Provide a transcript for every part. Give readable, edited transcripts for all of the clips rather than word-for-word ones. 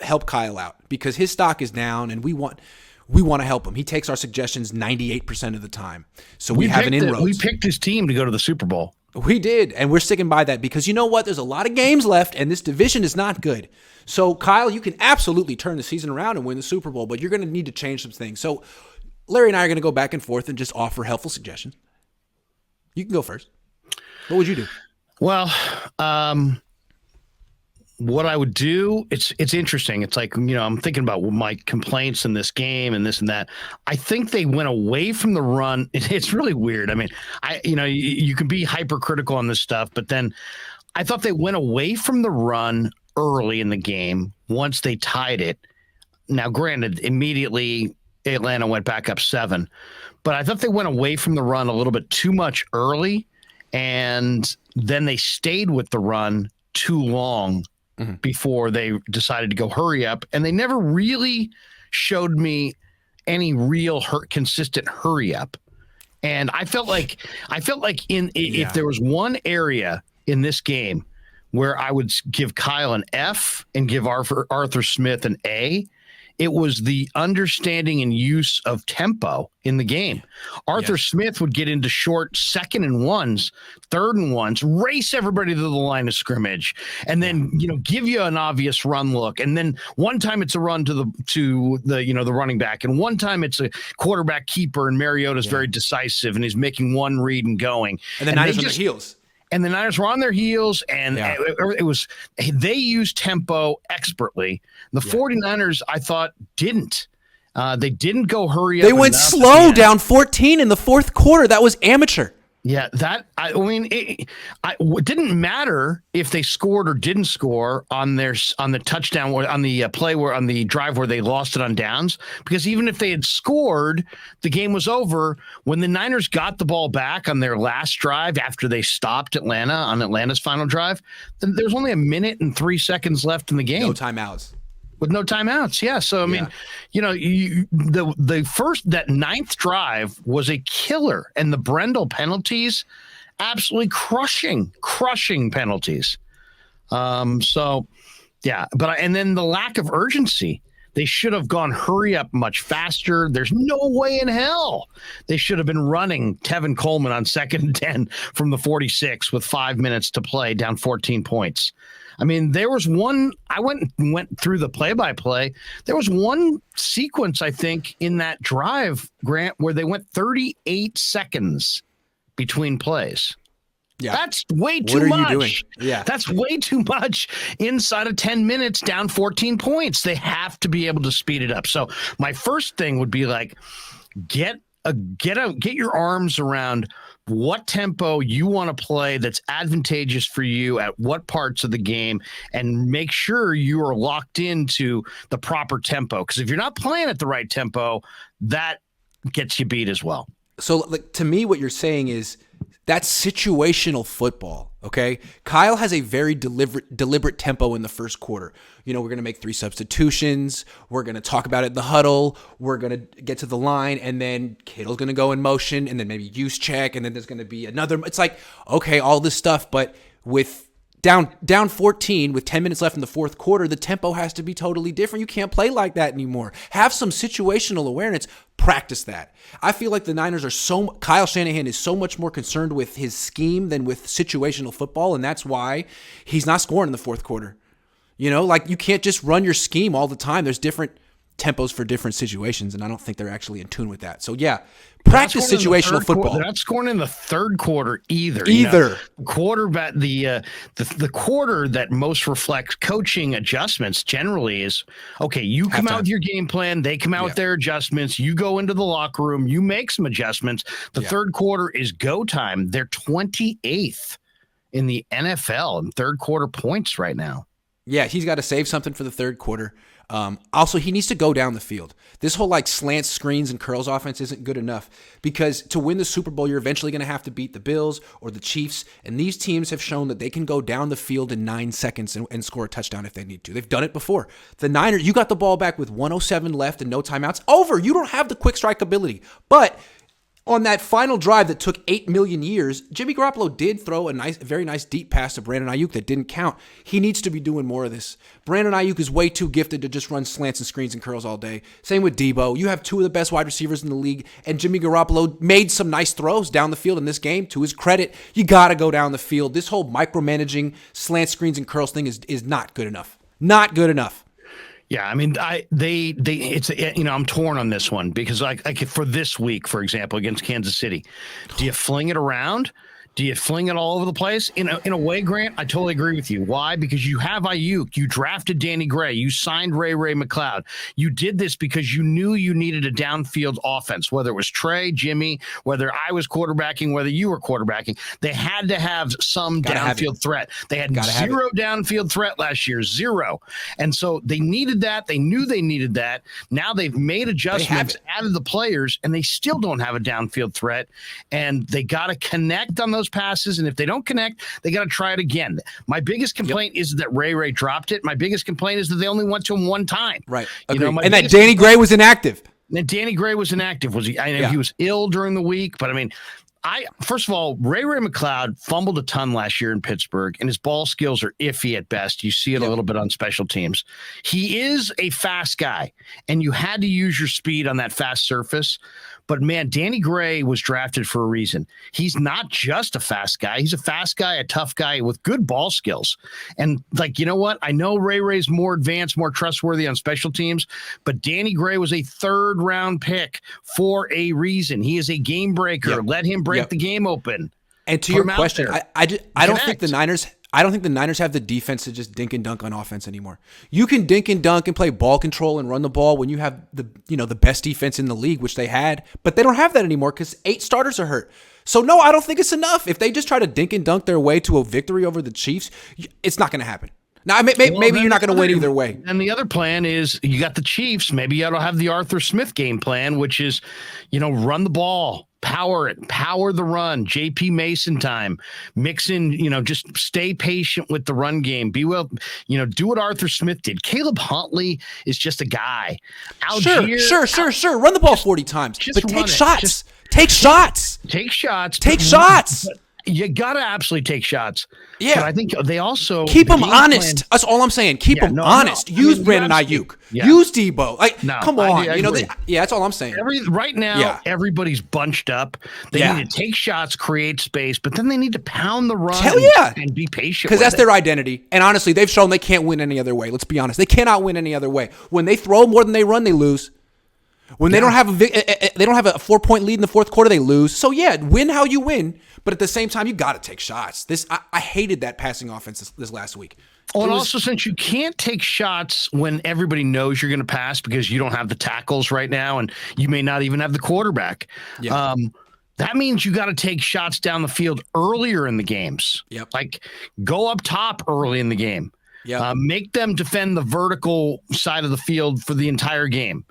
help Kyle out because his stock is down, and we want to help him. He takes our suggestions 98% of the time. So we have an inroads. We picked his team to go to the Super Bowl. We did, and we're sticking by that because you know what? There's a lot of games left, and this division is not good. So, Kyle, you can absolutely turn the season around and win the Super Bowl, but you're going to need to change some things. So, Larry and I are going to go back and forth and just offer helpful suggestions. You can go first. What would you do? Well, what I would do, it's interesting. It's like, I'm thinking about my complaints in this game and this and that. I think they went away from the run. It's really weird. I mean, you can be hypercritical on this stuff, but then I thought they went away from the run early in the game once they tied it. Now, granted, immediately Atlanta went back up 7, but I thought they went away from the run a little bit too much early, and then they stayed with the run too long before they decided to go hurry up, and they never really showed me any real consistent hurry up. And I felt like if there was one area in this game where I would give Kyle an F and give Arthur Smith an A, it was the understanding and use of tempo in the game. Arthur Smith would get into short 2nd and 1s, 3rd and 1s, race everybody to the line of scrimmage, and then give you an obvious run look. And then one time it's a run to the running back, and one time it's a quarterback keeper, and Mariota's very decisive and he's making one read and going. And the Niners on their heels. And the Niners were on their heels, and they used tempo expertly. The 49ers, I thought, didn't. They didn't go hurry up. They went slow down 14 in the fourth quarter. That was amateur. Yeah, it didn't matter if they scored or didn't score on the touchdown or on the on the drive where they lost it on downs, because even if they had scored, the game was over. When the Niners got the ball back on their last drive after they stopped Atlanta on Atlanta's final drive, then there's only 1 minute and 3 seconds left in the game. No timeouts. With no timeouts, yeah. So I mean, the first, that 9th drive was a killer, and the Brendel penalties, absolutely crushing penalties. So yeah, and then the lack of urgency. They should have gone hurry up much faster. There's no way in hell they should have been running Tevin Coleman on 2nd and 10 from the 46 with 5 minutes to play, down 14 points. I mean, there was one, I went through the play-by-play. There was one sequence, I think, in that drive, Grant, where they went 38 seconds between plays. Yeah. That's way too much. What are you doing? Yeah. That's way too much inside of 10 minutes, down 14 points. They have to be able to speed it up. So my first thing would be like, get your arms around what tempo you want to play that's advantageous for you at what parts of the game, and make sure you are locked into the proper tempo. Because if you're not playing at the right tempo, that gets you beat as well. So, like, to me, what you're saying is that's situational football, okay? Kyle has a very deliberate tempo in the first quarter. We're going to make 3 substitutions. We're going to talk about it in the huddle. We're going to get to the line, and then Kittle's going to go in motion, and then maybe use check, and then there's going to be another. It's like, okay, all this stuff, but with down 14 with 10 minutes left in the fourth quarter, the tempo has to be totally different. You can't play like that anymore. Have some situational awareness. Practice that. I feel like the Niners Kyle Shanahan is so much more concerned with his scheme than with situational football, and that's why he's not scoring in the fourth quarter. Like, you can't just run your scheme all the time. There's different tempos for different situations, and I don't think they're actually in tune with that. So, yeah, practice situational football. They're not scoring in the third quarter either. Quarterback, the quarter that most reflects coaching adjustments generally is, okay, you come out with your game plan, they come out with their adjustments, you go into the locker room, you make some adjustments. The third quarter is go time. They're 28th in the NFL in third quarter points right now. Yeah, he's got to save something for the third quarter. Also, he needs to go down the field. This whole slant screens and curls offense isn't good enough, because to win the Super Bowl, you're eventually going to have to beat the Bills or the Chiefs, and these teams have shown that they can go down the field in 9 seconds and score a touchdown if they need to. They've done it before. The Niners, you got the ball back with 1:07 left and no timeouts. Over. You don't have the quick strike ability, but On that final drive that took 8 million years, Jimmy Garoppolo did throw a very nice deep pass to Brandon Ayuk that didn't count. He needs to be doing more of this. Brandon Ayuk is way too gifted to just run slants and screens and curls all day. Same with Debo. You have two of the best wide receivers in the league, and Jimmy Garoppolo made some nice throws down the field in this game. To his credit, you got to go down the field. This whole micromanaging slant screens and curls thing is not good enough. Not good enough. Yeah, I mean, it's, I'm torn on this one because like for this week, for example, against Kansas City, do you fling it around? Do you fling it all over the place? In a way, Grant, I totally agree with you. Why? Because you have Ayuk. You drafted Danny Gray. You signed Ray McLeod. You did this because you knew you needed a downfield offense, whether it was Trey, Jimmy, whether I was quarterbacking, whether you were quarterbacking. They had to have some downfield threat. They had zero downfield threat last year, zero. And so they needed that. They knew they needed that. Now they've made adjustments, added the players, and they still don't have a downfield threat. And they got to connect on those passes, and if they don't connect, they got to try it again. My biggest complaint is that Ray dropped it. My biggest complaint is that they only went to him one time. Right. And that Danny Gray was inactive. And Danny Gray was inactive. Was he? I know he was ill during the week, but I mean, first of all, Ray McLeod fumbled a ton last year in Pittsburgh, and his ball skills are iffy at best. You see it a little bit on special teams. He is a fast guy, and you had to use your speed on that fast surface. But, man, Danny Gray was drafted for a reason. He's not just a fast guy. He's a fast guy, a tough guy with good ball skills. And, like, you know what? I know Ray's more advanced, more trustworthy on special teams, but Danny Gray was a third-round pick for a reason. He is a game breaker. Let him break the game open. And to your question, I don't think the Niners – I don't think the Niners have the defense to just dink and dunk on offense anymore. You can dink and dunk and play ball control and run the ball when you have the best defense in the league, which they had, but they don't have that anymore because 8 starters are hurt. So no, I don't think it's enough. If they just try to dink and dunk their way to a victory over the Chiefs, it's not going to happen. Now, maybe you're not going to win either way. And the other plan is you got the Chiefs. Maybe you ought to have the Arthur Smith game plan, which is, run the ball. Power the run, JP Mason time, mix in, just stay patient with the run game. Be well, do what Arthur Smith did. Caleb Huntley is just a guy. Algier, sure. Run the ball 40 times, but take shots. Take shots. Take shots. Take shots. You got to absolutely take shots. Yeah. But I think they also keep them honest. That's all I'm saying. Keep them honest. Use Brandon Ayuk. Use Debo. Come on. That's all I'm saying. Right now, everybody's bunched up. They need to take shots, create space, but then they need to pound the run and be patient. Because that's their identity. And honestly, they've shown they can't win any other way. Let's be honest. They cannot win any other way. When they throw more than they run, they lose. When they don't have a 4-point lead in the fourth quarter, they lose. So win how you win, but at the same time, you got to take shots. I hated that passing offense this last week. And also, since you can't take shots when everybody knows you're going to pass because you don't have the tackles right now, and you may not even have the quarterback. That means you got to take shots down the field earlier in the games. Like go up top early in the game. Make them defend the vertical side of the field for the entire game.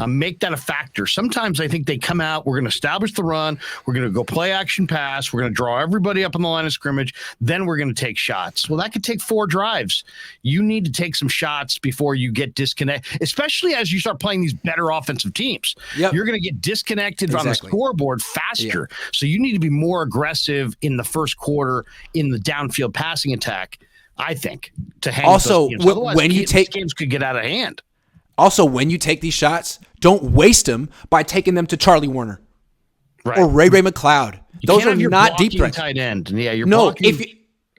Make that a factor. Sometimes I think they come out, we're going to establish the run, we're going to go play action pass, we're going to draw everybody up on the line of scrimmage, then we're going to take shots. Well, that could take 4 drives. You need to take some shots before you get disconnected, especially as you start playing these better offensive teams. You're going to get disconnected on the scoreboard faster. So you need to be more aggressive in the first quarter in the downfield passing attack, I think, to hang also with those games. When you take games could get out of hand. Also, when you take these shots, don't waste them by taking them to Charlie Warner or Ray McLeod. Those are not deep threats. Tight end. Yeah, you're blocking.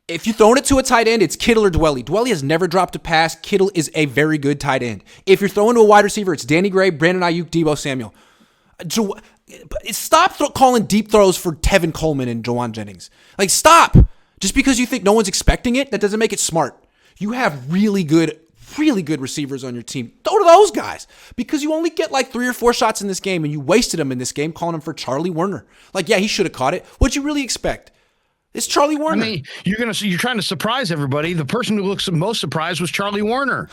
If you're throwing it to a tight end, it's Kittle or Dwelly. Dwelly has never dropped a pass. Kittle is a very good tight end. If you're throwing to a wide receiver, it's Danny Gray, Brandon Ayuk, Debo Samuel. Stop calling deep throws for Tevin Coleman and Jawan Jennings. Stop. Just because you think no one's expecting it, that doesn't make it smart. You have really good receivers on your team. Throw to those guys because you only get 3 or 4 shots in this game, and you wasted them in this game calling him for Charlie Warner. He should have caught it. What'd you really expect? It's Charlie Warner. I mean, you're trying to surprise everybody. The person who looks most surprised was Charlie Warner.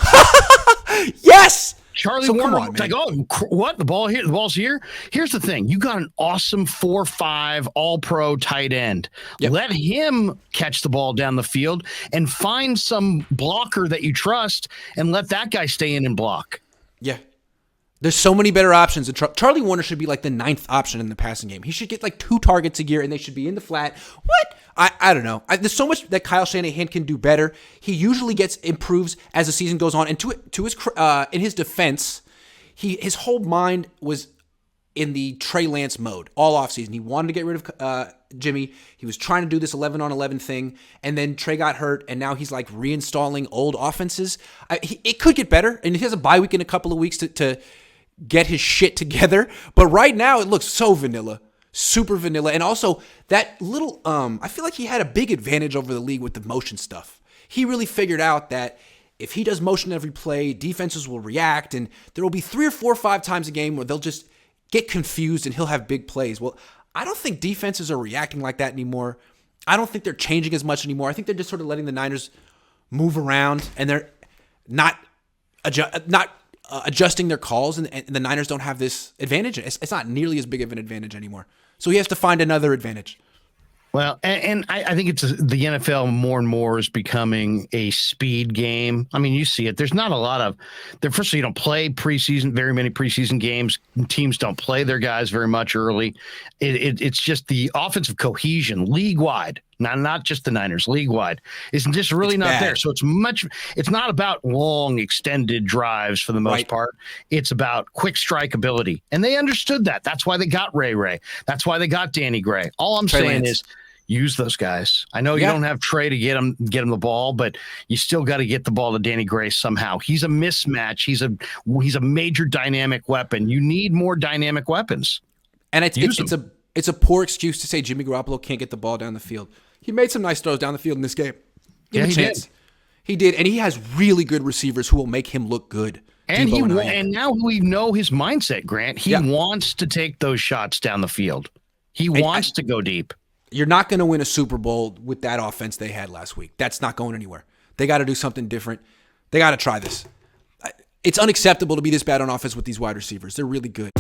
Yes. Charlie Warner, what? The ball's here? Here's the thing. You got an awesome 4-5 all-pro tight end. Let him catch the ball down the field and find some blocker that you trust and let that guy stay in and block. There's so many better options. And Charlie Warner should be like the 9th option in the passing game. He should get like 2 targets a year, and they should be in the flat. What? I don't know. There's so much that Kyle Shanahan can do better. He usually improves as the season goes on. And in his defense, his whole mind was in the Trey Lance mode all offseason. He wanted to get rid of Jimmy. He was trying to do this 11-on-11 thing, and then Trey got hurt, and now he's like reinstalling old offenses. It could get better, and he has a bye week in a couple of weeks to get his shit together. But right now, it looks so vanilla, super vanilla. And also, that little, I feel like he had a big advantage over the league with the motion stuff. He really figured out that if he does motion every play, defenses will react, and there will be 3 or 4 or 5 times a game where they'll just get confused and he'll have big plays. Well, I don't think defenses are reacting like that anymore. I don't think they're changing as much anymore. I think they're just sort of letting the Niners move around, and they're not adjusting their calls, and the Niners don't have this advantage. It's not nearly as big of an advantage anymore. So he has to find another advantage. Well, and I think the NFL more and more is becoming a speed game. I mean, you see it. There's not a lot of first of all, you don't play very many preseason games. Teams don't play their guys very much early. It's just the offensive cohesion league wide, not just the Niners, league wide, is just really not there. So it's not about long extended drives for the most part. It's about quick strike ability. And they understood that. That's why they got Ray. That's why they got Danny Gray. All I'm saying is, use those guys. I know you don't have Trey to get him the ball, but you still got to get the ball to Danny Gray somehow. He's a mismatch. He's a major dynamic weapon. You need more dynamic weapons. And it's a poor excuse to say Jimmy Garoppolo can't get the ball down the field. He made some nice throws down the field in this game. Give him a chance. He did, and he has really good receivers who will make him look good. And now we know his mindset, Grant. He wants to take those shots down the field. He wants to go deep. You're not going to win a Super Bowl with that offense they had last week. That's not going anywhere. They got to do something different. They got to try this. It's unacceptable to be this bad on offense with these wide receivers. They're really good.